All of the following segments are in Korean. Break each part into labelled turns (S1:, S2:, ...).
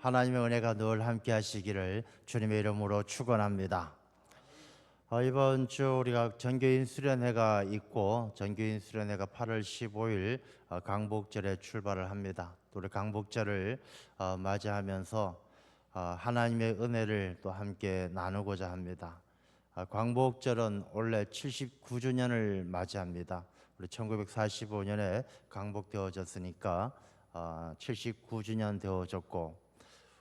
S1: 하나님의 은혜가 늘 함께 하시기를 주님의 이름으로 축원합니다. 이번 주 우리가 전교인 수련회가 있고 전교인 수련회가 8월 15일 강복절에 출발을 합니다. 또 우리 강복절을 맞이하면서 하나님의 은혜를 또 함께 나누고자 합니다. 광복절은 원래 79주년을 맞이합니다. 우리 1945년에 강복되어졌으니까 79주년 되어졌고,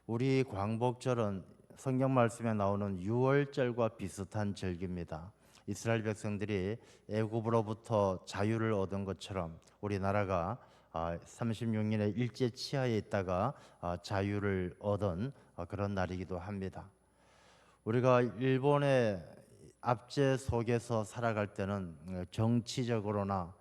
S1: 우리 광복절은 성경 말씀에 나오는 유월절과 비슷한 절기입니다. 이스라엘 백성들이 애굽으로부터 자유를 얻은 것처럼 우리나라가 36년의 일제 치하에 있다가 자유를 얻은 그런 날이기도 합니다. 우리가 일본의 압제 속에서 살아갈 때는 정치적으로나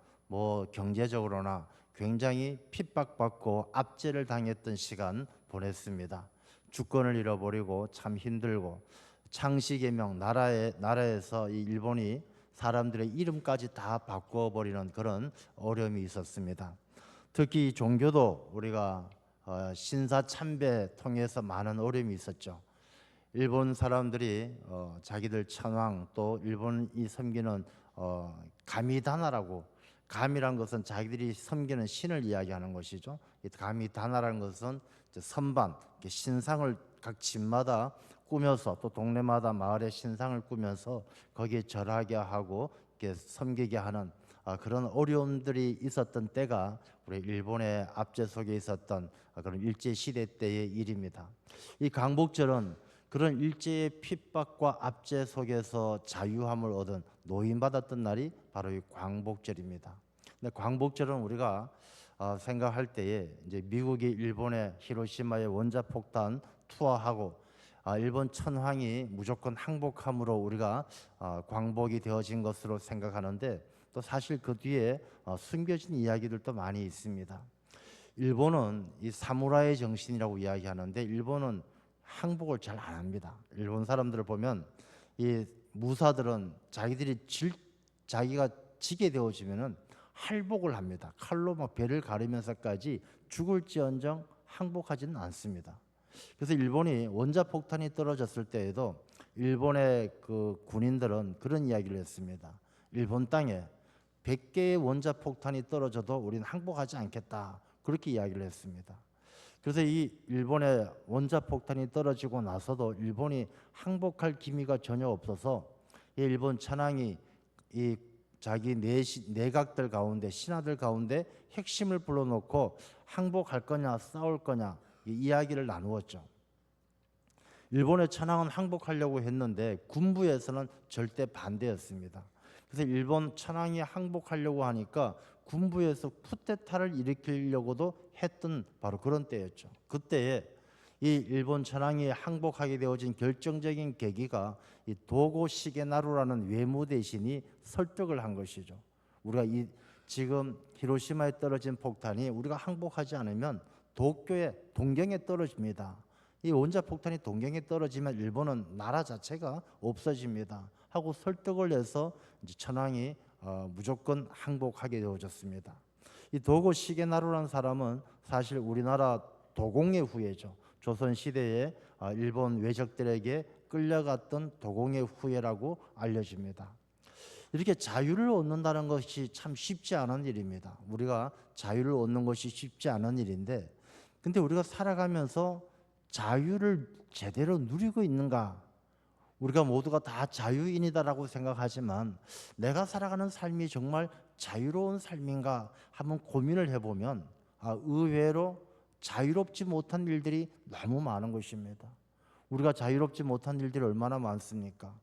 S1: 경제적으로나 굉장히 핍박받고 압제를 당했던 시간 보냈습니다. 주권을 잃어버리고 참 힘들고, 창씨개명 나라에서 이 일본이 사람들의 이름까지 다 바꿔버리는 그런 어려움이 있었습니다. 특히 종교도 우리가 신사참배 통해서 많은 어려움이 있었죠. 일본 사람들이 자기들 천황, 또 일본이 섬기는 가미다나라고, 가미란 것은 자기들이 섬기는 신을 이야기하는 것이죠. 이 가미다나라는 것은 선반, 신상을 각 집마다 꾸며서, 또 동네마다 마을에 신상을 꾸며서 거기에 절하게 하고 이렇게 섬기게 하는 그런 어려움들이 있었던 때가 우리 일본의 압제 속에 있었던 그런 일제 시대 때의 일입니다. 이 강복절은 그런 일제의 핍박과 압제 속에서 자유함을 얻은, 노임받았던 날이 바로 이 광복절입니다. 근데 광복절은 우리가 생각할 때에 이제 미국이 일본의 히로시마의 원자폭탄 투하하고 일본 천황이 무조건 항복함으로 우리가 광복이 되어진 것으로 생각하는데, 또 사실 그 뒤에 숨겨진 이야기들도 많이 있습니다. 일본은 이 사무라이 정신이라고 이야기하는데, 일본은 항복을 잘 안 합니다. 일본 사람들을 보면 이 무사들은 자기가 지게 되어지면은 할복을 합니다. 칼로 막 배를 가르면서까지 죽을지언정 항복하지는 않습니다. 그래서 일본이 원자폭탄이 떨어졌을 때에도 일본의 그 군인들은 그런 이야기를 했습니다. 일본 땅에 100개의 원자폭탄이 떨어져도 우리는 항복하지 않겠다, 그렇게 이야기를 했습니다. 그래서 이 일본의 원자폭탄이 떨어지고 나서도 일본이 항복할 기미가 전혀 없어서 이 일본 천황이 이 자기 내각들 가운데, 신하들 가운데 핵심을 불러놓고 항복할 거냐 싸울 거냐 이 이야기를 나누었죠. 일본의 천황은 항복하려고 했는데 군부에서는 절대 반대였습니다. 그래서 일본 천황이 항복하려고 하니까 군부에서 쿠데타를 일으키려고도 했던 바로 그런 때였죠. 그때에 이 일본 천황이 항복하게 되어진 결정적인 계기가 이 도고 시게나루라는 외무 대신이 설득을 한 것이죠. 우리가 지금 히로시마에 떨어진 폭탄이 우리가 항복하지 않으면 동경에 떨어집니다. 이 원자폭탄이 동경에 떨어지면 일본은 나라 자체가 없어집니다 하고 설득을 해서 이제 천황이 무조건 항복하게 되어졌습니다. 이 도고 시게나루라는 사람은 사실 우리나라 도공의 후예죠. 조선 시대에 일본 외적들에게 끌려갔던 도공의 후예라고 알려집니다. 이렇게 자유를 얻는다는 것이 참 쉽지 않은 일입니다. 우리가 자유를 얻는 것이 쉽지 않은 일인데, 근데 우리가 살아가면서 자유를 제대로 누리고 있는가? 우리가 모두가 다 자유인이다라고 생각하지만 내가 살아가는 삶이 정말 자유로운 삶인가 한번 고민을 해보면 의외로 자유롭지 못한 일들이 너무 많은 것입니다. 우리가 자유롭지 못한 일들이 얼마나 많습니까?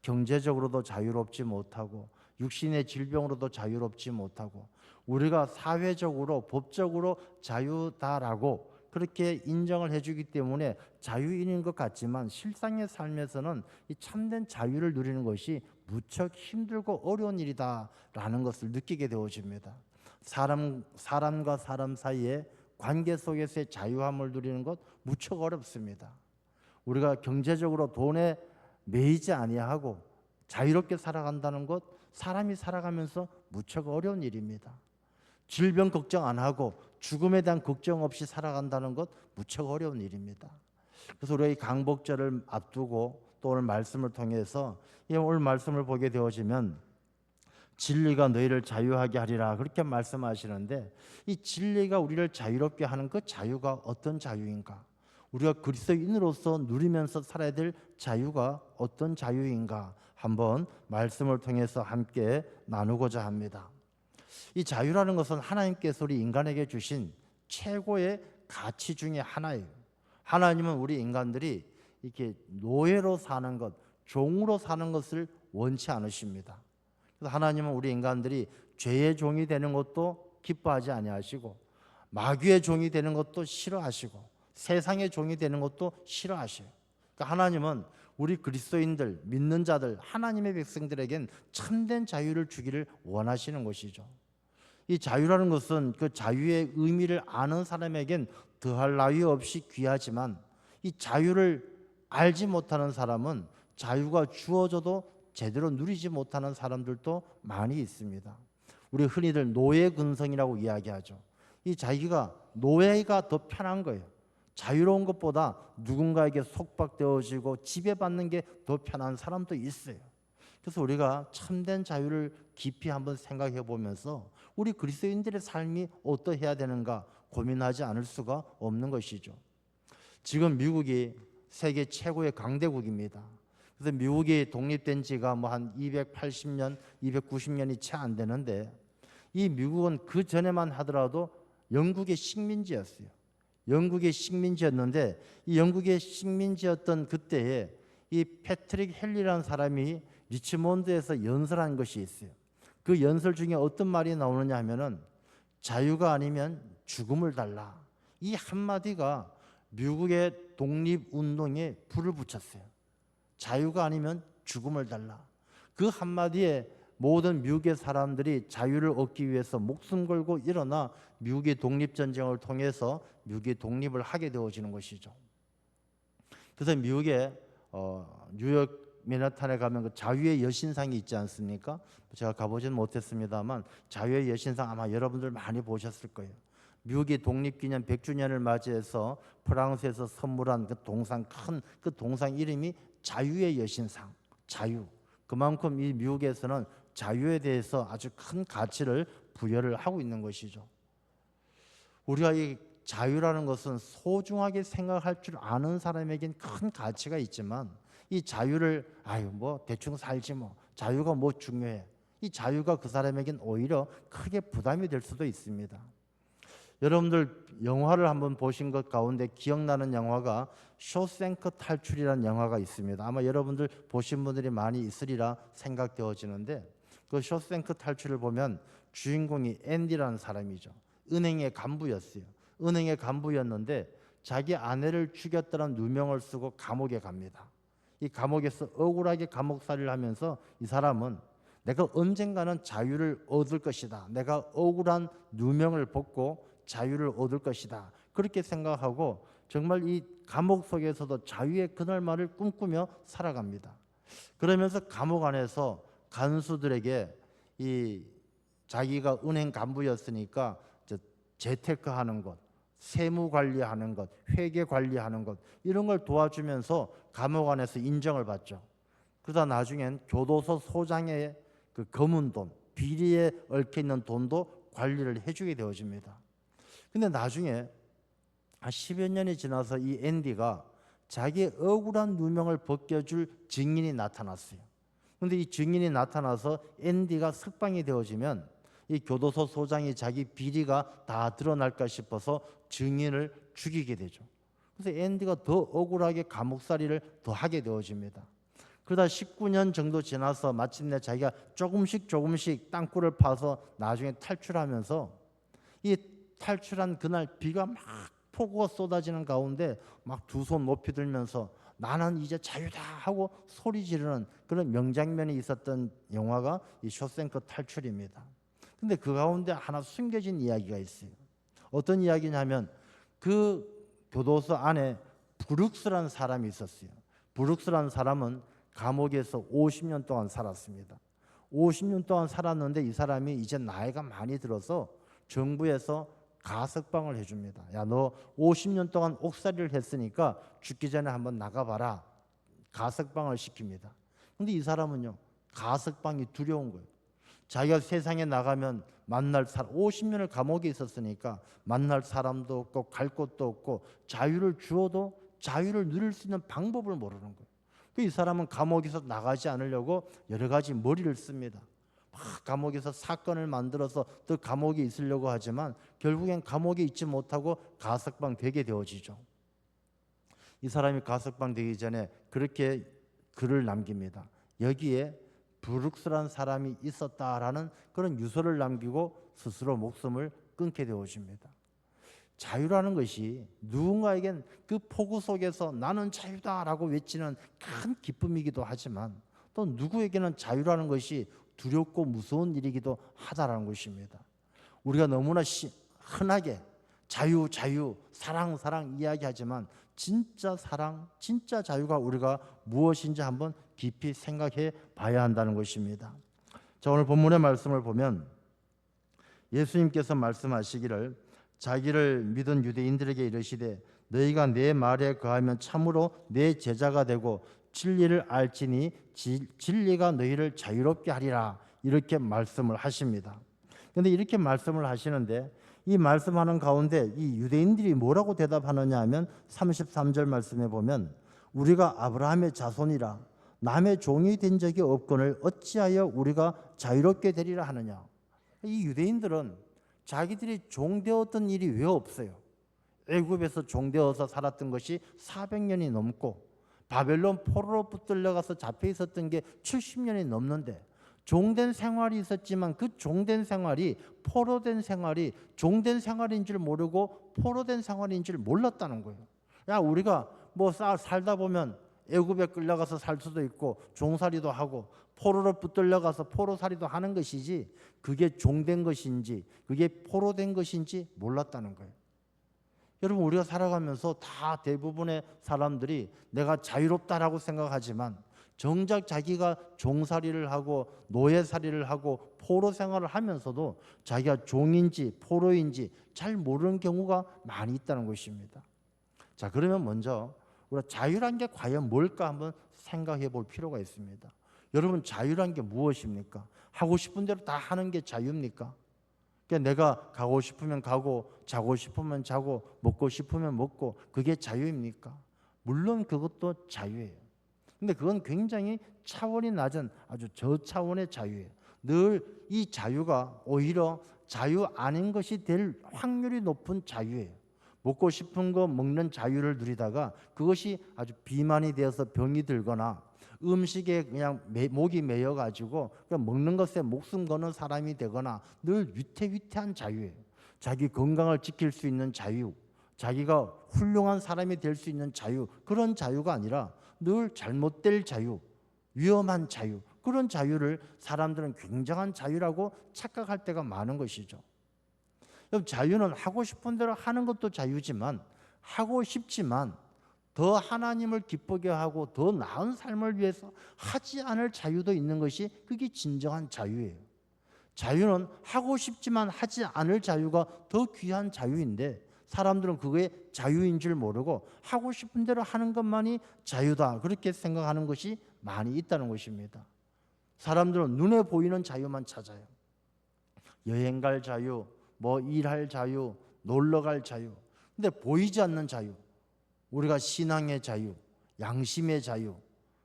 S1: 경제적으로도 자유롭지 못하고, 육신의 질병으로도 자유롭지 못하고, 우리가 사회적으로 법적으로 자유다라고 그렇게 인정을 해주기 때문에 자유인인 것 같지만 실상의 삶에서는 이 참된 자유를 누리는 것이 무척 힘들고 어려운 일이다라는 것을 느끼게 되어집니다. 사람과 사람 사이의 관계 속에서의 자유함을 누리는 것 무척 어렵습니다. 우리가 경제적으로 돈에 매이지 아니하고 자유롭게 살아간다는 것, 사람이 살아가면서 무척 어려운 일입니다. 질병 걱정 안 하고 죽음에 대한 걱정 없이 살아간다는 것 무척 어려운 일입니다. 그래서 우리가 이 강복절을 앞두고 또 오늘 말씀을 통해서 이 오늘 말씀을 보게 되어지면 진리가 너희를 자유하게 하리라 그렇게 말씀하시는데, 이 진리가 우리를 자유롭게 하는 그 자유가 어떤 자유인가? 우리가 그리스도인으로서 누리면서 살아야 될 자유가 어떤 자유인가? 한번 말씀을 통해서 함께 나누고자 합니다. 이 자유라는 것은 하나님께서 우리 인간에게 주신 최고의 가치 중에 하나예요. 하나님은 우리 인간들이 이렇게 노예로 사는 것, 종으로 사는 것을 원치 않으십니다. 그래서 하나님은 우리 인간들이 죄의 종이 되는 것도 기뻐하지 아니하시고, 마귀의 종이 되는 것도 싫어하시고, 세상의 종이 되는 것도 싫어하셔요. 그러니까 하나님은 우리 그리스도인들, 믿는 자들, 하나님의 백성들에겐 참된 자유를 주기를 원하시는 것이죠. 이 자유라는 것은 그 자유의 의미를 아는 사람에겐 더할 나위 없이 귀하지만, 이 자유를 알지 못하는 사람은 자유가 주어져도 제대로 누리지 못하는 사람들도 많이 있습니다. 우리 흔히들 노예 근성이라고 이야기하죠. 이 자기가 노예가 더 편한 거예요. 자유로운 것보다 누군가에게 속박되어지고 지배받는 게 더 편한 사람도 있어요. 그래서 우리가 참된 자유를 깊이 한번 생각해 보면서 우리 그리스도인들의 삶이 어떠해야 되는가 고민하지 않을 수가 없는 것이죠. 지금 미국이 세계 최고의 강대국입니다. 그래서 미국이 독립된 지가 뭐 한 280년, 290년이 채 안 되는데, 이 미국은 그 전에만 하더라도 영국의 식민지였어요. 영국의 식민지였는데, 이 영국의 식민지였던 그때에 이 패트릭 헨리라는 사람이 리치몬드에서 연설한 것이 있어요. 그 연설 중에 어떤 말이 나오느냐 하면은 자유가 아니면 죽음을 달라. 이 한마디가 미국의 독립운동에 불을 붙였어요. 자유가 아니면 죽음을 달라. 그 한마디에 모든 미국의 사람들이 자유를 얻기 위해서 목숨 걸고 일어나 미국의 독립전쟁을 통해서 미국이 독립을 하게 되어지는 것이죠. 그래서 미국의 뉴욕 맨하탄에 가면 그 자유의 여신상이 있지 않습니까? 제가 가보지는 못했습니다만 자유의 여신상 아마 여러분들 많이 보셨을 거예요. 미국이 독립기념 100주년을 맞이해서 프랑스에서 선물한 그 동상, 큰 그 동상 이름이 자유의 여신상, 자유. 그만큼 이 미국에서는 자유에 대해서 아주 큰 가치를 부여를 하고 있는 것이죠. 우리가 이 자유라는 것은 소중하게 생각할 줄 아는 사람에겐 큰 가치가 있지만, 이 자유를 뭐 대충 살지 뭐 자유가 뭐 중요해, 이 자유가 그 사람에겐 오히려 크게 부담이 될 수도 있습니다. 여러분들 영화를 한번 보신 것 가운데 기억나는 영화가 쇼생크 탈출이라는 영화가 있습니다. 아마 여러분들 보신 분들이 많이 있으리라 생각되어지는데, 그 쇼생크 탈출을 보면 주인공이 앤디라는 사람이죠. 은행의 간부였어요. 은행의 간부였는데 자기 아내를 죽였다는 누명을 쓰고 감옥에 갑니다. 이 감옥에서 억울하게 감옥살이를 하면서 이 사람은 내가 언젠가는 자유를 얻을 것이다, 내가 억울한 누명을 벗고 자유를 얻을 것이다, 그렇게 생각하고 정말 이 감옥 속에서도 자유의 그날만을 꿈꾸며 살아갑니다. 그러면서 감옥 안에서 간수들에게 이 자기가 은행 간부였으니까 재테크하는 것, 세무 관리하는 것, 회계 관리하는 것, 이런 걸 도와주면서 감옥 안에서 인정을 받죠. 그러다 나중엔 교도소 소장의 그 검은 돈, 비리에 얽혀 있는 돈도 관리를 해주게 되어집니다. 근데 나중에 한 10여 년이 지나서 이 앤디가 자기의 억울한 누명을 벗겨줄 증인이 나타났어요. 근데 이 증인이 나타나서 앤디가 석방이 되어지면 이 교도소 소장이 자기 비리가 다 드러날까 싶어서 증인을 죽이게 되죠. 그래서 앤디가 더 억울하게 감옥살이를 더 하게 되어집니다. 그러다 19년 정도 지나서 마침내 자기가 조금씩 땅굴을 파서 나중에 탈출하면서, 이 탈출한 그날 비가 막 폭우가 쏟아지는 가운데 막 두 손 높이 들면서 나는 이제 자유다 하고 소리 지르는 그런 명장면이 있었던 영화가 이 쇼생크 탈출입니다. 근데 그 가운데 하나 숨겨진 이야기가 있어요. 어떤 이야기냐면 그 교도소 안에 브룩스라는 사람이 있었어요. 브룩스라는 사람은 감옥에서 50년 동안 살았습니다. 50년 동안 살았는데 이 사람이 이제 나이가 많이 들어서 정부에서 가석방을 해줍니다. 야, 너 50년 동안 옥살이를 했으니까 죽기 전에 한번 나가봐라. 가석방을 시킵니다. 근데 이 사람은요, 가석방이 두려운 거예요. 자기가 세상에 나가면 만날 사람, 50년을 감옥에 있었으니까 만날 사람도 없고 갈 곳도 없고 자유를 주어도 자유를 누릴 수 있는 방법을 모르는 거예요. 이 사람은 감옥에서 나가지 않으려고 여러 가지 머리를 씁니다. 막 감옥에서 사건을 만들어서 또 감옥에 있으려고 하지만 결국엔 감옥에 있지 못하고 가석방 되게 되어지죠. 이 사람이 가석방 되기 전에 그렇게 글을 남깁니다. 여기에 브룩스라는 사람이 있었다라는 그런 유서를 남기고 스스로 목숨을 끊게 되어집니다. 자유라는 것이 누군가에겐 그 폭우 속에서 나는 자유다라고 외치는 큰 기쁨이기도 하지만 또 누구에게는 자유라는 것이 두렵고 무서운 일이기도 하다라는 것입니다. 우리가 너무나 흔하게 자유, 자유, 사랑, 사랑 이야기하지만 진짜 사랑, 진짜 자유가 우리가 무엇인지 한번 깊이 생각해 봐야 한다는 것입니다. 자, 오늘 본문의 말씀을 보면 예수님께서 말씀하시기를 자기를 믿은 유대인들에게 이르시되 너희가 내 말에 거하면 참으로 내 제자가 되고 진리를 알지니 진리가 너희를 자유롭게 하리라 이렇게 말씀을 하십니다. 그런데 이렇게 말씀을 하시는데 이 말씀하는 가운데 이 유대인들이 뭐라고 대답하느냐 하면 33절 말씀에 보면 우리가 아브라함의 자손이라 남의 종이 된 적이 없거늘 어찌하여 우리가 자유롭게 되리라 하느냐. 이 유대인들은 자기들이 종되었던 일이 왜 없어요? 애굽에서 종되어서 살았던 것이 400년이 넘고 바벨론 포로로 붙들려가서 잡혀 있었던 게 70년이 넘는데 종된 생활이 있었지만 그 종된 생활이 포로된 생활이 종된 생활인 줄 모르고 포로된 생활인 줄 몰랐다는 거예요. 야, 우리가 뭐 살다 보면 애굽에 끌려가서 살 수도 있고 종살이도 하고 포로로 붙들려가서 포로살이도 하는 것이지 그게 종된 것인지 그게 포로된 것인지 몰랐다는 거예요. 여러분, 우리가 살아가면서 다 대부분의 사람들이 내가 자유롭다라고 생각하지만 정작 자기가 종살이를 하고 노예살이를 하고 포로 생활을 하면서도 자기가 종인지 포로인지 잘 모르는 경우가 많이 있다는 것입니다. 자, 그러면 먼저 우리가 자유란 게 과연 뭘까 한번 생각해 볼 필요가 있습니다. 여러분, 자유란 게 무엇입니까? 하고 싶은 대로 다 하는 게 자유입니까? 그러니까 내가 가고 싶으면 가고 자고 싶으면 자고 먹고 싶으면 먹고 그게 자유입니까? 물론 그것도 자유예요. 근데 그건 굉장히 차원이 낮은 아주 저차원의 자유예요. 늘 이 자유가 오히려 자유 아닌 것이 될 확률이 높은 자유예요. 먹고 싶은 거 먹는 자유를 누리다가 그것이 아주 비만이 되어서 병이 들거나 음식에 그냥 목이 메여가지고 그냥 먹는 것에 목숨 거는 사람이 되거나 늘 위태위태한 자유예요. 자기 건강을 지킬 수 있는 자유, 자기가 훌륭한 사람이 될 수 있는 자유, 그런 자유가 아니라 늘 잘못될 자유, 위험한 자유, 그런 자유를 사람들은 굉장한 자유라고 착각할 때가 많은 것이죠. 자유는 하고 싶은 대로 하는 것도 자유지만 하고 싶지만 더 하나님을 기쁘게 하고 더 나은 삶을 위해서 하지 않을 자유도 있는 것이 그게 진정한 자유예요. 자유는 하고 싶지만 하지 않을 자유가 더 귀한 자유인데 사람들은 그게 자유인 줄 모르고 하고 싶은 대로 하는 것만이 자유다 그렇게 생각하는 것이 많이 있다는 것입니다. 사람들은 눈에 보이는 자유만 찾아요. 여행 갈 자유, 뭐 일할 자유, 놀러 갈 자유. 근데 보이지 않는 자유, 우리가 신앙의 자유, 양심의 자유,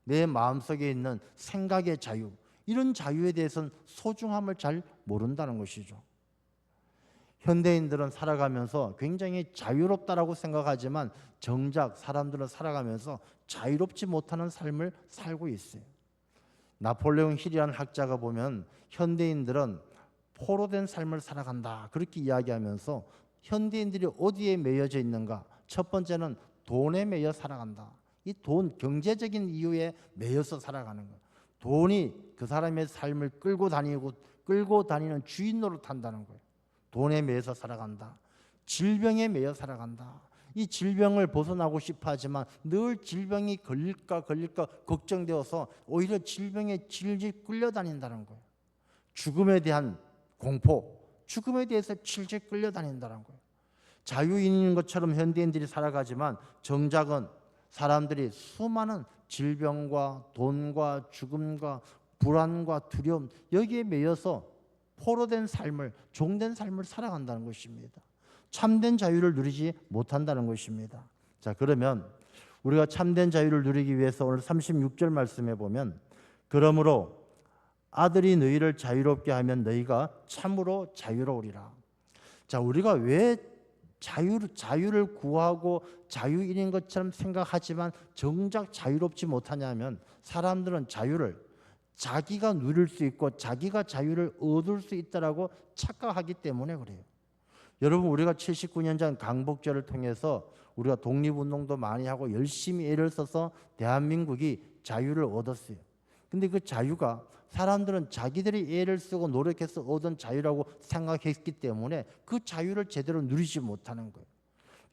S1: 내 마음속에 있는 생각의 자유, 이런 자유에 대해서는 소중함을 잘 모른다는 것이죠. 현대인들은 살아가면서 굉장히 자유롭다라고 생각하지만 정작 사람들은 살아가면서 자유롭지 못하는 삶을 살고 있어요. 나폴레옹 힐이라는 학자가 보면 현대인들은 포로된 삶을 살아간다 그렇게 이야기하면서 현대인들이 어디에 매여져 있는가? 첫 번째는 돈에 매여 살아간다. 이 돈, 경제적인 이유에 매여서 살아가는 거예요. 돈이 그 사람의 삶을 끌고 다니는 주인 노릇한다는 거예요. 돈에 매여서 살아간다. 질병에 매여 살아간다. 이 질병을 벗어나고 싶어 하지만 늘 질병이 걸릴까 걱정되어서 오히려 질병에 질질 끌려다닌다는 거예요. 죽음에 대한 공포, 죽음에 대해서 질질 끌려다닌다는 거예요. 자유인인 것처럼 현대인들이 살아가지만 정작은 사람들이 수많은 질병과 돈과 죽음과 불안과 두려움 여기에 매여서 포로된 삶을, 종된 삶을 살아간다는 것입니다. 참된 자유를 누리지 못한다는 것입니다. 자, 그러면 우리가 참된 자유를 누리기 위해서 오늘 36절 말씀해 보면 그러므로 아들이 너희를 자유롭게 하면 너희가 참으로 자유로우리라. 자, 우리가 왜 자유를 구하고 자유인인 것처럼 생각하지만 정작 자유롭지 못하냐면 사람들은 자유를 자기가 누릴 수 있고 자기가 자유를 얻을 수 있다라고 착각하기 때문에 그래요. 여러분, 우리가 79년 전 강복절을 통해서 우리가 독립운동도 많이 하고 열심히 애를 써서 대한민국이 자유를 얻었어요. 근데 그 자유가 사람들은 자기들이 애를 쓰고 노력해서 얻은 자유라고 생각했기 때문에 그 자유를 제대로 누리지 못하는 거예요.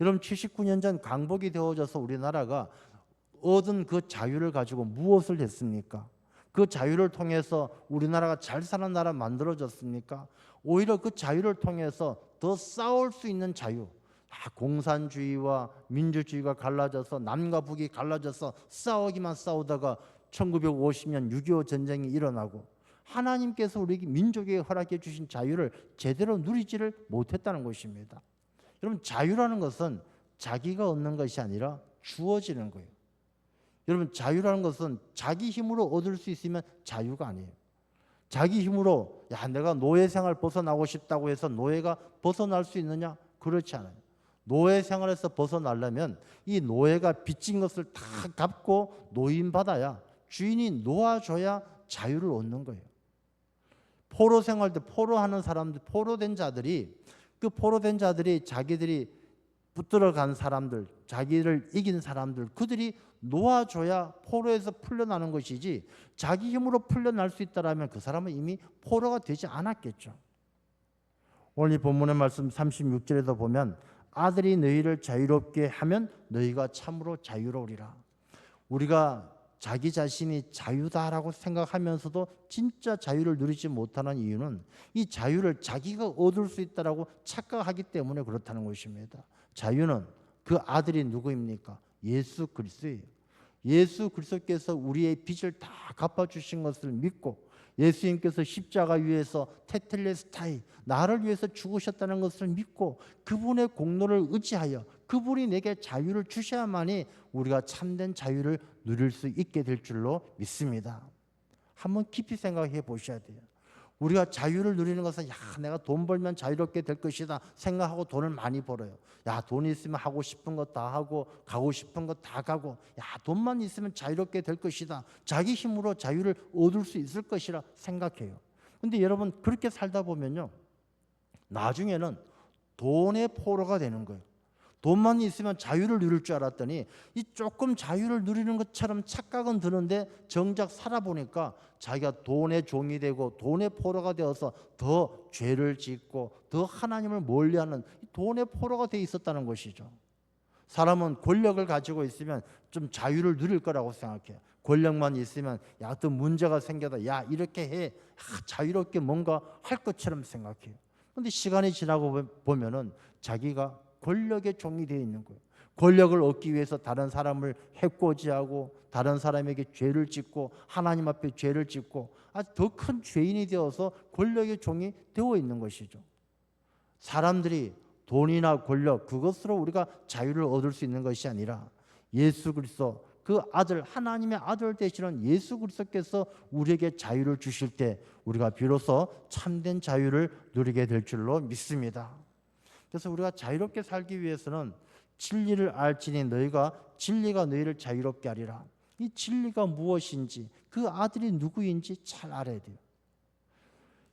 S1: 여러분, 79년 전 강복이 되어져서 우리나라가 얻은 그 자유를 가지고 무엇을 했습니까? 그 자유를 통해서 우리나라가 잘 사는 나라 만들어졌습니까? 오히려 그 자유를 통해서 더 싸울 수 있는 자유, 공산주의와 민주주의가 갈라져서 남과 북이 갈라져서 싸우기만 싸우다가 1950년 6.25 전쟁이 일어나고 하나님께서 우리 민족에게 허락해 주신 자유를 제대로 누리지를 못했다는 것입니다. 여러분, 자유라는 것은 자기가 얻는 것이 아니라 주어지는 거예요. 여러분, 자유라는 것은 자기 힘으로 얻을 수 있으면 자유가 아니에요. 자기 힘으로 내가 노예 생활 벗어나고 싶다고 해서 노예가 벗어날 수 있느냐? 그렇지 않아요. 노예 생활에서 벗어나려면 이 노예가 빚진 것을 다 갚고 노임받아야, 주인이 놓아줘야 자유를 얻는 거예요. 포로 생활 때 포로하는 사람들, 포로된 자들이 자기들이 붙들어간 사람들, 자기를 이긴 사람들, 그들이 놓아줘야 포로에서 풀려나는 것이지 자기 힘으로 풀려날 수 있다면 그 사람은 이미 포로가 되지 않았겠죠. 오늘 이 본문의 말씀 36절에도 보면 아들이 너희를 자유롭게 하면 너희가 참으로 자유로우리라. 우리가 자기 자신이 자유다라고 생각하면서도 진짜 자유를 누리지 못하는 이유는 이 자유를 자기가 얻을 수 있다라고 착각하기 때문에 그렇다는 것입니다. 자유는 그 아들이 누구입니까? 예수 그리스도예요. 예수 그리스도께서 우리의 빚을 다 갚아주신 것을 믿고 예수님께서 십자가 위에서 테텔레스타이 나를 위해서 죽으셨다는 것을 믿고 그분의 공로를 의지하여 그분이 내게 자유를 주셔야만이 우리가 참된 자유를 누릴 수 있게 될 줄로 믿습니다. 한번 깊이 생각해 보셔야 돼요. 우리가 자유를 누리는 것은 내가 돈 벌면 자유롭게 될 것이다 생각하고 돈을 많이 벌어요. 돈이 있으면 하고 싶은 거 다 하고 가고 싶은 거 다 가고 돈만 있으면 자유롭게 될 것이다. 자기 힘으로 자유를 얻을 수 있을 것이라 생각해요. 근데 여러분, 그렇게 살다 보면요, 나중에는 돈의 포로가 되는 거예요. 돈만 있으면 자유를 누릴 줄 알았더니 이 조금 자유를 누리는 것처럼 착각은 드는데 정작 살아보니까 자기가 돈의 종이 되고 돈의 포로가 되어서 더 죄를 짓고 더 하나님을 멀리하는 돈의 포로가 돼 있었다는 것이죠. 사람은 권력을 가지고 있으면 좀 자유를 누릴 거라고 생각해요. 권력만 있으면 어떤 문제가 생겨도 이렇게 해 자유롭게 뭔가 할 것처럼 생각해요. 그런데 시간이 지나고 보면은 자기가 권력의 종이 되어 있는 거예요. 권력을 얻기 위해서 다른 사람을 해코지하고 다른 사람에게 죄를 짓고 하나님 앞에 죄를 짓고 아주 더 큰 죄인이 되어서 권력의 종이 되어 있는 것이죠. 사람들이 돈이나 권력 그것으로 우리가 자유를 얻을 수 있는 것이 아니라 예수 그리스도 그 아들, 하나님의 아들 되시는 예수 그리스도께서 우리에게 자유를 주실 때 우리가 비로소 참된 자유를 누리게 될 줄로 믿습니다. 그래서 우리가 자유롭게 살기 위해서는 진리를 알지니 진리가 너희를 자유롭게 하리라. 이 진리가 무엇인지 그 아들이 누구인지 잘 알아야 돼요.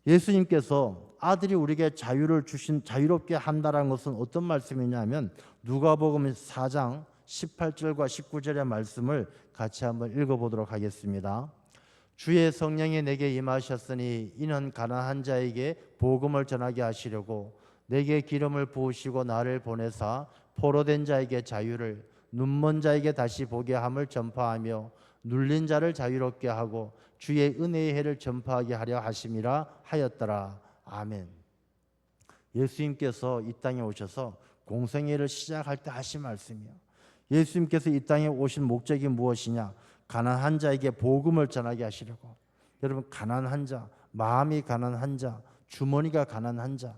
S1: 예수님께서 아들이 우리에게 자유를 주신 자유롭게 한다는 것은 어떤 말씀이냐면 누가복음 4장 18절과 19절의 말씀을 같이 한번 읽어보도록 하겠습니다. 주의 성령이 내게 임하셨으니 이는 가난한 자에게 복음을 전하게 하시려고 내게 기름을 부으시고 나를 보내사 포로된 자에게 자유를 눈먼 자에게 다시 보게 함을 전파하며 눌린 자를 자유롭게 하고 주의 은혜의 해를 전파하게 하려 하심이라 하였더라. 아멘. 예수님께서 이 땅에 오셔서 공생애를 시작할 때 하신 말씀이요. 예수님께서 이 땅에 오신 목적이 무엇이냐? 가난한 자에게 복음을 전하게 하시려고. 여러분, 가난한 자, 마음이 가난한 자, 주머니가 가난한 자,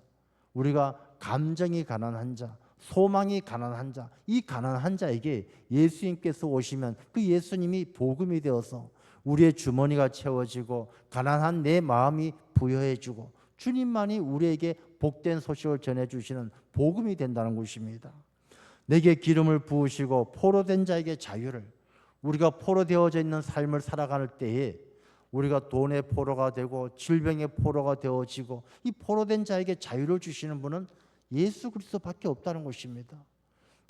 S1: 우리가 감정이 가난한 자, 소망이 가난한 자, 이 가난한 자에게 예수님께서 오시면 그 예수님이 복음이 되어서 우리의 주머니가 채워지고 가난한 내 마음이 부여해지고 주님만이 우리에게 복된 소식을 전해주시는 복음이 된다는 것입니다. 내게 기름을 부으시고 포로된 자에게 자유를, 우리가 포로되어져 있는 삶을 살아갈 때에 우리가 돈의 포로가 되고 질병의 포로가 되어지고 이 포로된 자에게 자유를 주시는 분은 예수 그리스도밖에 없다는 것입니다.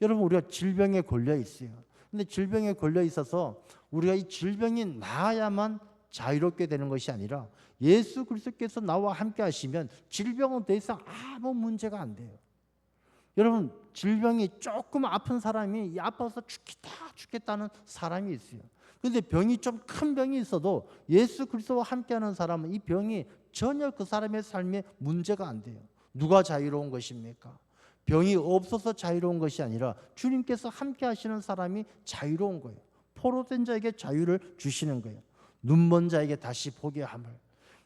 S1: 여러분, 우리가 질병에 걸려 있어요. 근데 질병에 걸려 있어서 우리가 이 질병이 나아야만 자유롭게 되는 것이 아니라 예수 그리스도께서 나와 함께 하시면 질병은 더 이상 아무 문제가 안 돼요. 여러분, 질병이 조금 아픈 사람이 아파서 죽겠다는 사람이 있어요. 그런데 병이 좀 큰 병이 있어도 예수 그리스도와 함께하는 사람은 이 병이 전혀 그 사람의 삶에 문제가 안 돼요. 누가 자유로운 것입니까? 병이 없어서 자유로운 것이 아니라 주님께서 함께 하시는 사람이 자유로운 거예요. 포로된 자에게 자유를 주시는 거예요. 눈먼 자에게 다시 보게 함을.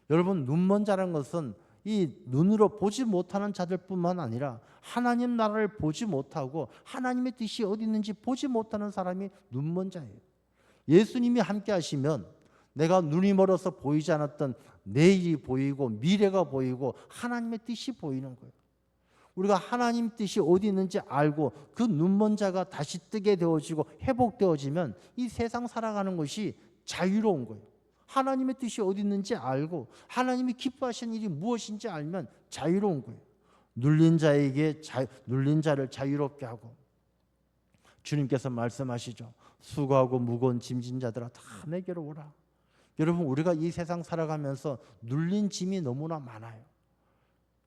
S1: 여러분, 눈먼 자라는 것은 이 눈으로 보지 못하는 자들뿐만 아니라 하나님 나라를 보지 못하고 하나님의 뜻이 어디 있는지 보지 못하는 사람이 눈먼 자예요. 예수님이 함께 하시면 내가 눈이 멀어서 보이지 않았던 내일이 보이고 미래가 보이고 하나님의 뜻이 보이는 거예요. 우리가 하나님 뜻이 어디 있는지 알고 그 눈먼 자가 다시 뜨게 되어지고 회복되어지면 이 세상 살아가는 것이 자유로운 거예요. 하나님의 뜻이 어디 있는지 알고 하나님이 기뻐하시는 일이 무엇인지 알면 자유로운 거예요. 눌린 자를 자유롭게 하고, 주님께서 말씀하시죠. 수고하고 무거운 짐진 자들아 다 내게로 오라. 여러분, 우리가 이 세상 살아가면서 눌린 짐이 너무나 많아요.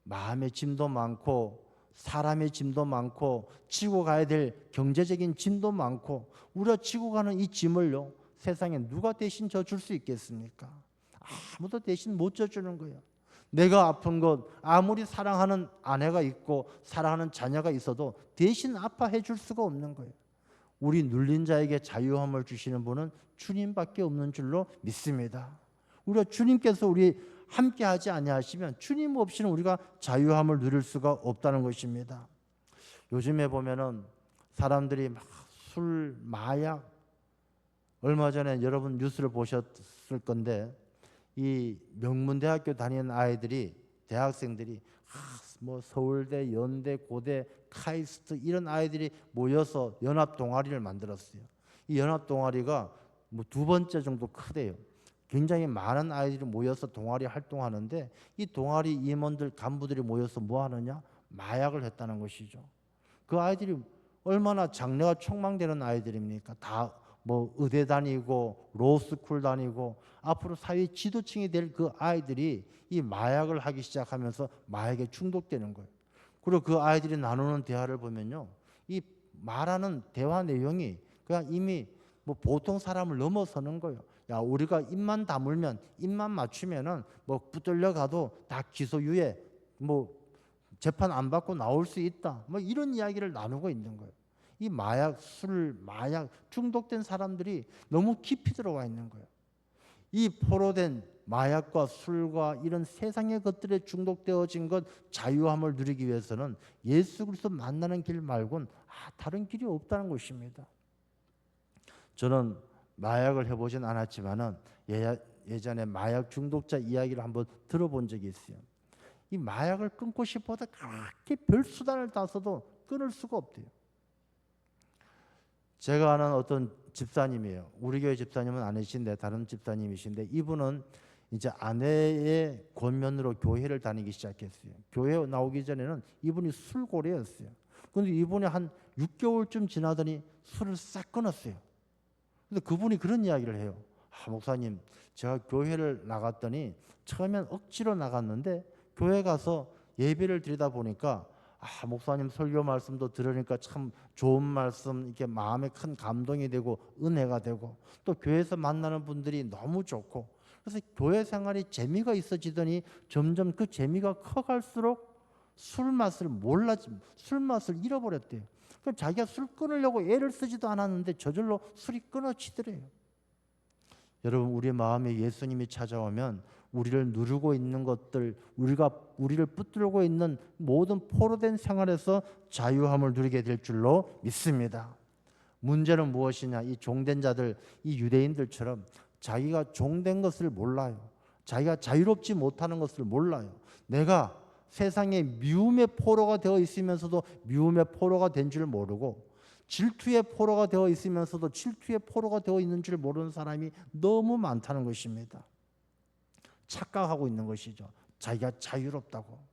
S1: 마음의 짐도 많고 사람의 짐도 많고 지고 가야 될 경제적인 짐도 많고, 우리가 지고 가는 이 짐을요, 세상에 누가 대신 져줄 수 있겠습니까? 아무도 대신 못 져주는 거예요. 내가 아픈 것, 아무리 사랑하는 아내가 있고 사랑하는 자녀가 있어도 대신 아파해 줄 수가 없는 거예요. 우리 눌린 자에게 자유함을 주시는 분은 주님밖에 없는 줄로 믿습니다. 우리가 주님께서 우리 함께 하지 아니하시면 주님 없이는 우리가 자유함을 누릴 수가 없다는 것입니다. 요즘에 보면은 사람들이 막 술, 마약, 얼마 전에 여러분 뉴스를 보셨을 건데 이 명문대학교 다니는 아이들이, 대학생들이 뭐 서울대, 연대, 고대, 카이스트 이런 아이들이 모여서 연합 동아리를 만들었어요. 이 연합 동아리가 뭐 2번째 정도 크대요. 굉장히 많은 아이들이 모여서 동아리 활동하는데 이 동아리 임원들, 간부들이 모여서 뭐 하느냐? 마약을 했다는 것이죠. 그 아이들이 얼마나 장래가 촉망되는 아이들입니까? 다 뭐 의대 다니고 로스쿨 다니고 앞으로 사회 지도층이 될 그 아이들이 이 마약을 하기 시작하면서 마약에 중독되는 거예요. 그리고 그 아이들이 나누는 대화를 보면요, 이 말하는 대화 내용이 그냥 이미 뭐 보통 사람을 넘어서는 거예요. 야, 우리가 입만 다물면, 입만 맞추면은 뭐 붙들려 가도 다 기소유예, 뭐 재판 안 받고 나올 수 있다, 뭐 이런 이야기를 나누고 있는 거예요. 이 마약, 술, 마약 중독된 사람들이 너무 깊이 들어와 있는 거예요. 이 포로된 마약과 술과 이런 세상의 것들에 중독되어진 것, 자유함을 누리기 위해서는 예수 그리스도 만나는 길 말고는 다른 길이 없다는 것입니다. 저는 마약을 해보진 않았지만은 예전에 마약 중독자 이야기를 한번 들어본 적이 있어요. 이 마약을 끊고 싶어도 그렇게 별 수단을 다 써도 끊을 수가 없대요. 제가 아는 어떤 집사님이에요. 우리 교회 집사님은 아니신데 다른 집사님이신데, 이분은 이제 아내의 권면으로 교회를 다니기 시작했어요. 교회 나오기 전에는 이분이 술고래였어요. 그런데 이분이 한 6개월쯤 지나더니 술을 싹 끊었어요. 근데 그분이 그런 이야기를 해요. 목사님, 제가 교회를 나갔더니 처음엔 억지로 나갔는데 교회 가서 예배를 드리다 보니까 목사님 설교 말씀도 들으니까 참 좋은 말씀, 이렇게 마음에 큰 감동이 되고 은혜가 되고, 또 교회에서 만나는 분들이 너무 좋고, 그래서 교회 생활이 재미가 있어지더니 점점 그 재미가 커갈수록 술 맛을 술 맛을 잃어버렸대요. 그럼 자기가 술 끊으려고 애를 쓰지도 않았는데 저절로 술이 끊어지더래요. 여러분, 우리 마음에 예수님이 찾아오면 우리를 누르고 있는 것들, 우리를 붙들고 있는 모든 포로된 생활에서 자유함을 누리게 될 줄로 믿습니다. 문제는 무엇이냐? 이 종된 자들, 이 유대인들처럼 자기가 종된 것을 몰라요. 자기가 자유롭지 못하는 것을 몰라요. 내가 세상에 미움의 포로가 되어 있으면서도 미움의 포로가 된 줄 모르고, 질투의 포로가 되어 있으면서도 질투의 포로가 되어 있는 줄 모르는 사람이 너무 많다는 것입니다. 착각하고 있는 것이죠. 자기가 자유롭다고.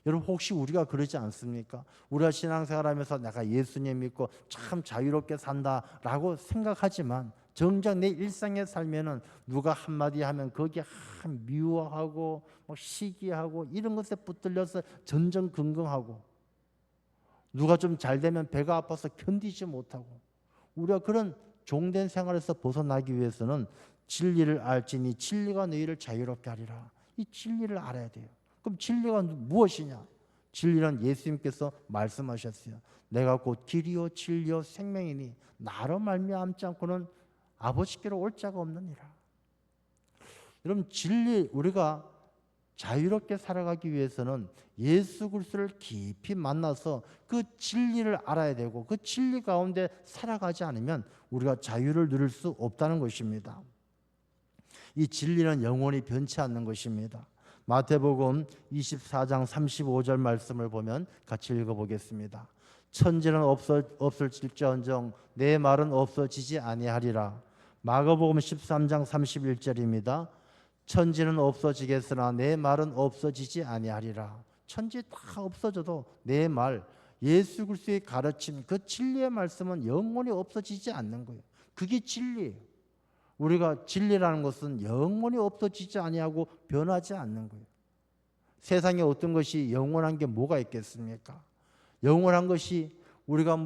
S1: 여러분, 혹시 우리가 그러지 않습니까? 우리가 신앙생활하면서 내가 예수님 믿고 참 자유롭게 산다라고 생각하지만 정작 내 일상의 삶에는 누가 한마디 하면 거기에 미워하고 시기하고 이런 것에 붙들려서 전전긍긍하고, 누가 좀 잘 되면 배가 아파서 견디지 못하고, 우리가 그런 종된 생활에서 벗어나기 위해서는 진리를 알지니 진리가 너희를 자유롭게 하리라. 이 진리를 알아야 돼요. 그럼 진리가 무엇이냐? 진리는 예수님께서 말씀하셨어요. 내가 곧 길이요 진리요 생명이니 나로 말미암지 않고는 아버지께로 올 자가 없느니라. 여러분, 진리, 우리가 자유롭게 살아가기 위해서는 예수 그리스도를 깊이 만나서 그 진리를 알아야 되고, 그 진리 가운데 살아가지 않으면 우리가 자유를 누릴 수 없다는 것입니다. 이 진리는 영원히 변치 않는 것입니다. 마태복음 24장 35절 말씀을 보면 같이 읽어보겠습니다. 천지는 없어질지언정 내 말은 없어지지 아니하리라. 마가복음 13장 31절입니다. 천지는 없어지겠으나 내 말은 없어지지 아니하리라. 천지 다 없어져도 내 말, 예수 그리스도의 가르침, 그 진리의 말씀은 영원히 없어지지 않는 거예요. 그게 진리예요. 우리가 진리라는 것은 영원히 없어지지 아니하고 변하지 않는 거예요. 세상에 어떤 것이 영원한 게 뭐가 있겠습니까? 영원한 것이 우리가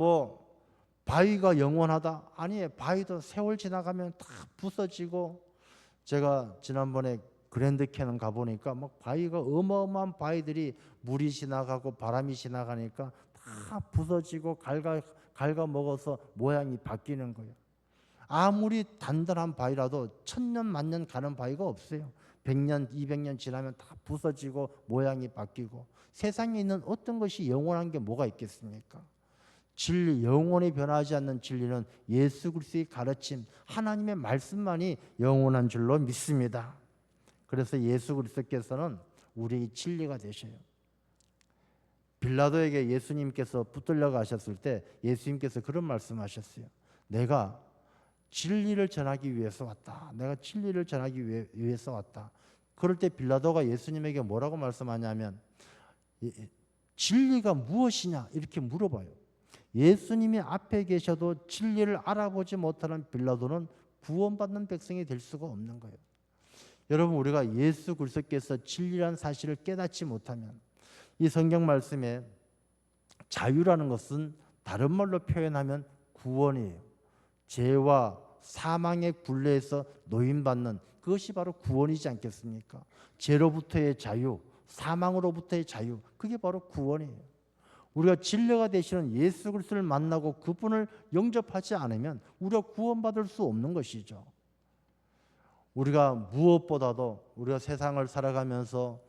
S1: 바위가 영원하다? 아니에요. 바위도 세월 지나가면 다 부서지고, 제가 지난번에 그랜드 캐년 가보니까 바위가 어마어마한 바위들이 물이 지나가고 바람이 지나가니까 다 부서지고 갉아 먹어서 모양이 바뀌는 거예요. 아무리 단단한 바위라도 1000년 만년 가는 바위가 없어요. 100년 200년 지나면 다 부서지고 모양이 바뀌고. 세상에 있는 어떤 것이 영원한 게 뭐가 있겠습니까? 진리, 영원히 변하지 않는 진리는 예수 그리스도의 가르침, 하나님의 말씀만이 영원한 줄로 믿습니다. 그래서 예수 그리스도께서는 우리의 진리가 되셔요. 빌라도에게 예수님께서 붙들려 가셨을 때 예수님께서 그런 말씀하셨어요. 내가 진리를 전하기 위해서 왔다. 내가 진리를 전하기 위해서 왔다. 그럴 때 빌라도가 예수님에게 뭐라고 말씀하냐면, 진리가 무엇이냐 이렇게 물어봐요. 예수님이 앞에 계셔도 진리를 알아보지 못하는 빌라도는 구원받는 백성이 될 수가 없는 거예요. 여러분, 우리가 예수 그리스도께서 진리란 사실을 깨닫지 못하면, 이 성경 말씀에 자유라는 것은 다른 말로 표현하면 구원이에요. 죄와 사망의 굴레에서 노임받는 그것이 바로 구원이지 않겠습니까? 죄로부터의 자유, 사망으로부터의 자유, 그게 바로 구원이에요. 우리가 진리가 되시는 예수 그리스도를 만나고 그분을 영접하지 않으면 우리가 구원받을 수 없는 것이죠. 우리가 무엇보다도 우리가 세상을 살아가면서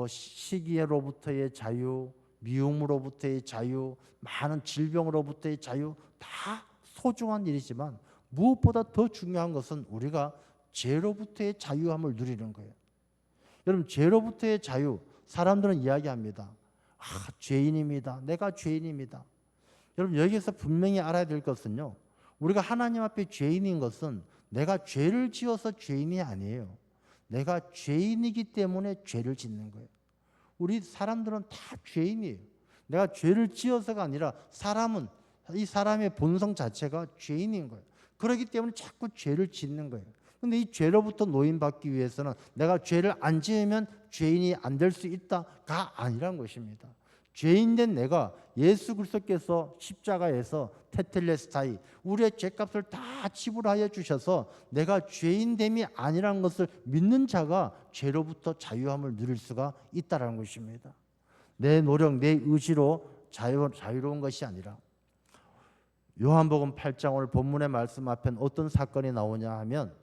S1: 시기로부터의 자유, 미움으로부터의 자유, 많은 질병으로부터의 자유, 다 소중한 일이지만 무엇보다 더 중요한 것은 우리가 죄로부터의 자유함을 누리는 거예요. 여러분, 죄로부터의 자유, 사람들은 이야기합니다. 죄인입니다. 내가 죄인입니다. 여러분, 여기서 분명히 알아야 될 것은요, 우리가 하나님 앞에 죄인인 것은 내가 죄를 지어서 죄인이 아니에요. 내가 죄인이기 때문에 죄를 짓는 거예요. 우리 사람들은 다 죄인이에요. 내가 죄를 지어서가 아니라 이 사람의 본성 자체가 죄인인 거예요. 그렇기 때문에 자꾸 죄를 짓는 거예요. 그런데 이 죄로부터 노임받기 위해서는 내가 죄를 안 지으면 죄인이 안 될 수 있다가 아니란 것입니다. 죄인된 내가 예수 그리스도께서 십자가에서 테텔레스타이, 우리의 죄값을 다 지불하여 주셔서 내가 죄인됨이 아니란 것을 믿는 자가 죄로부터 자유함을 누릴 수가 있다는 것입니다. 내 노력, 내 의지로 자유로운 것이 아니라 요한복음 8장 오늘 본문의 말씀 앞엔 어떤 사건이 나오냐 하면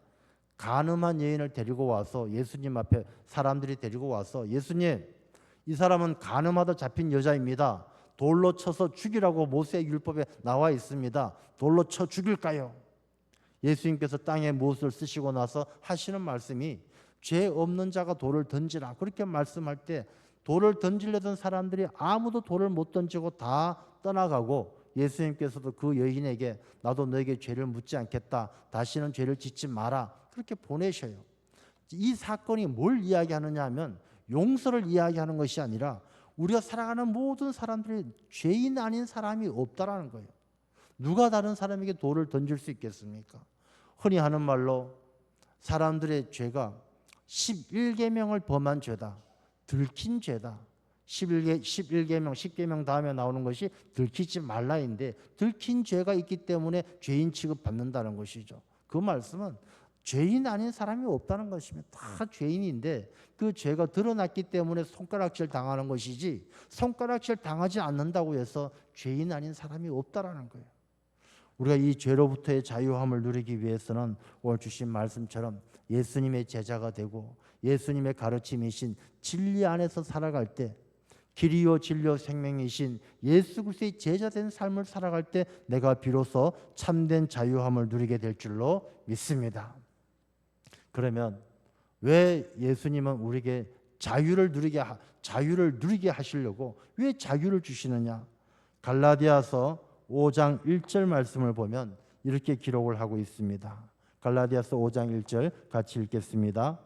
S1: 간음한 여인을 데리고 와서 예수님 앞에 사람들이 데리고 와서 예수님, 이 사람은 간음하다 잡힌 여자입니다. 돌로 쳐서 죽이라고 모세의 율법에 나와 있습니다. 돌로 쳐 죽일까요? 예수님께서 땅에 무엇을 쓰시고 나서 하시는 말씀이 죄 없는 자가 돌을 던지라 그렇게 말씀할 때 돌을 던지려던 사람들이 아무도 돌을 못 던지고 다 떠나가고 예수님께서도 그 여인에게 나도 너에게 죄를 묻지 않겠다. 다시는 죄를 짓지 마라. 그렇게 보내셔요. 이 사건이 뭘 이야기하느냐 하면 용서를 이야기하는 것이 아니라 우리가 살아가는 모든 사람들이 죄인 아닌 사람이 없다라는 거예요. 누가 다른 사람에게 돌을 던질 수 있겠습니까? 흔히 하는 말로 사람들의 죄가 11계명을 범한 죄다. 들킨 죄다. 11계명, 10계명 다음에 나오는 것이 들키지 말라인데 들킨 죄가 있기 때문에 죄인 취급받는다는 것이죠. 그 말씀은 죄인 아닌 사람이 없다는 것입니다. 다 죄인인데 그 죄가 드러났기 때문에 손가락질 당하는 것이지 손가락질 당하지 않는다고 해서 죄인 아닌 사람이 없다라는 거예요. 우리가 이 죄로부터의 자유함을 누리기 위해서는 오늘 주신 말씀처럼 예수님의 제자가 되고 예수님의 가르침이신 진리 안에서 살아갈 때 길이요 진리요 생명이신 예수 그리스도의 제자된 삶을 살아갈 때 내가 비로소 참된 자유함을 누리게 될 줄로 믿습니다. 그러면 왜 예수님은 우리에게 자유를 누리게 하시려고 왜 자유를 주시느냐? 갈라디아서 5장 1절 말씀을 보면 이렇게 기록을 하고 있습니다. 갈라디아서 5장 1절 같이 읽겠습니다.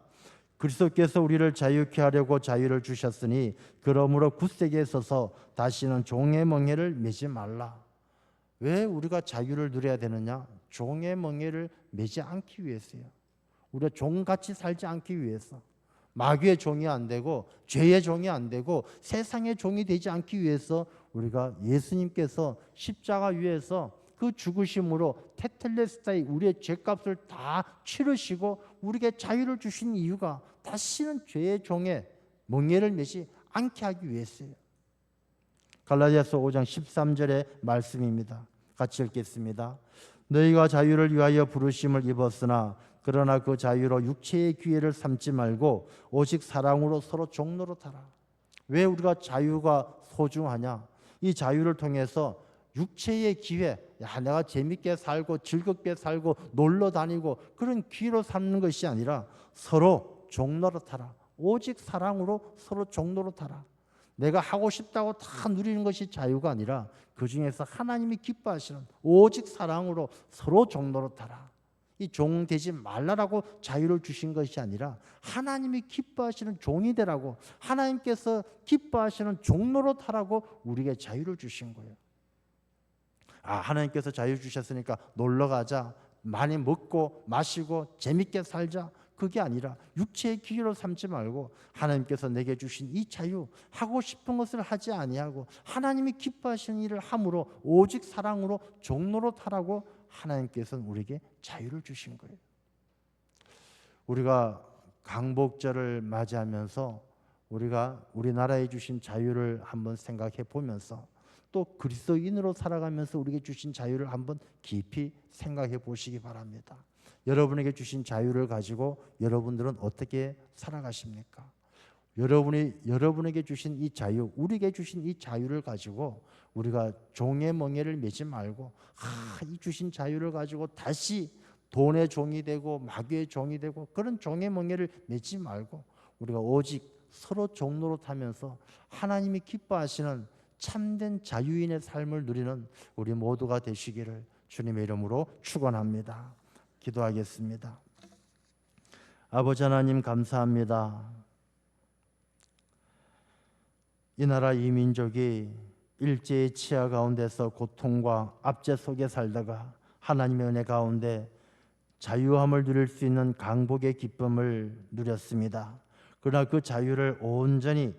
S1: 그리스도께서 우리를 자유케 하려고 자유를 주셨으니 그러므로 굳세게 서서 다시는 종의 멍에를 매지 말라. 왜 우리가 자유를 누려야 되느냐? 종의 멍에를 매지 않기 위해서요. 우리가 종같이 살지 않기 위해서. 마귀의 종이 안 되고 죄의 종이 안 되고 세상의 종이 되지 않기 위해서 우리가 예수님께서 십자가 위에서 그 죽으심으로 테텔레스타의 우리의 죄값을 다 치르시고 우리에게 자유를 주신 이유가 다시는 죄의 종에 멍에를 매지 않게 하기 위해서예요. 갈라디아서 5장 13절의 말씀입니다. 같이 읽겠습니다. 너희가 자유를 위하여 부르심을 입었으나 그러나 그 자유로 육체의 기회를 삼지 말고 오직 사랑으로 서로 종로로 타라. 왜 우리가 자유가 소중하냐? 이 자유를 통해서 육체의 기회, 내가 재밌게 살고 즐겁게 살고 놀러 다니고 그런 기회로 삼는 것이 아니라 서로 종로로 타라. 오직 사랑으로 서로 종로로 타라. 내가 하고 싶다고 다 누리는 것이 자유가 아니라 그 중에서 하나님이 기뻐하시는 오직 사랑으로 서로 종로로 타라. 이 종 되지 말라라고 자유를 주신 것이 아니라 하나님이 기뻐하시는 종이 되라고 하나님께서 기뻐하시는 종로로 타라고 우리에게 자유를 주신 거예요. 하나님께서 자유 주셨으니까 놀러 가자, 많이 먹고 마시고 재밌게 살자, 그게 아니라 육체의 기회로 삼지 말고 하나님께서 내게 주신 이 자유, 하고 싶은 것을 하지 아니하고 하나님이 기뻐하시는 일을 함으로 오직 사랑으로 종로로 타라고 하나님께서는 우리에게 자유를 주신 거예요. 우리가 강복절을 맞이하면서 우리가 우리나라에 주신 자유를 한번 생각해 보면서 또 그리스도인으로 살아가면서 우리에게 주신 자유를 한번 깊이 생각해 보시기 바랍니다. 여러분에게 주신 자유를 가지고 여러분들은 어떻게 살아가십니까? 여러분에게 주신 이 자유, 우리에게 주신 이 자유를 가지고 우리가 종의 멍에를 매지 말고 이 주신 자유를 가지고 다시 돈의 종이 되고 마귀의 종이 되고 그런 종의 멍에를 매지 말고 우리가 오직 서로 종로로 타면서 하나님이 기뻐하시는 참된 자유인의 삶을 누리는 우리 모두가 되시기를 주님의 이름으로 축원합니다. 기도하겠습니다. 아버지 하나님 감사합니다. 이 나라 이 민족이 일제의 치하 가운데서 고통과 압제 속에 살다가 하나님의 은혜 가운데 자유함을 누릴 수 있는 강복의 기쁨을 누렸습니다. 그러나 그 자유를 온전히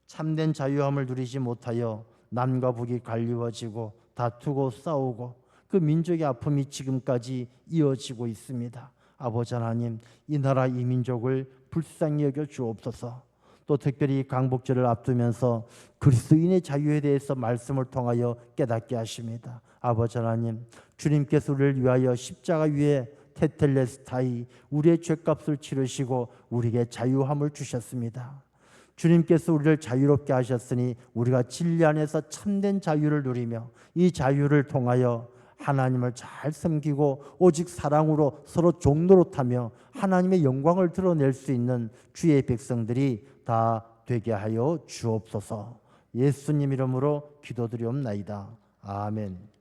S1: 참된 자유함을 누리지 못하여 남과 북이 갈리워지고 다투고 싸우고 그 민족의 아픔이 지금까지 이어지고 있습니다. 아버지 하나님, 이 나라 이 민족을 불쌍히 여겨 주옵소서.
S2: 또 특별히 강복절을 앞두면서 그리스도인의 자유에 대해서 말씀을 통하여 깨닫게 하십니다. 아버지 하나님, 주님께서 우리를 위하여 십자가 위에 테텔레스타이 우리의 죄값을 치르시고 우리에게 자유함을 주셨습니다. 주님께서 우리를 자유롭게 하셨으니 우리가 진리 안에서 참된 자유를 누리며 이 자유를 통하여 하나님을 잘 섬기고 오직 사랑으로 서로 종노릇하며 하나님의 영광을 드러낼 수 있는 주의 백성들이 다 되게 하여 주옵소서. 예수님 이름으로 기도드리옵나이다. 아멘.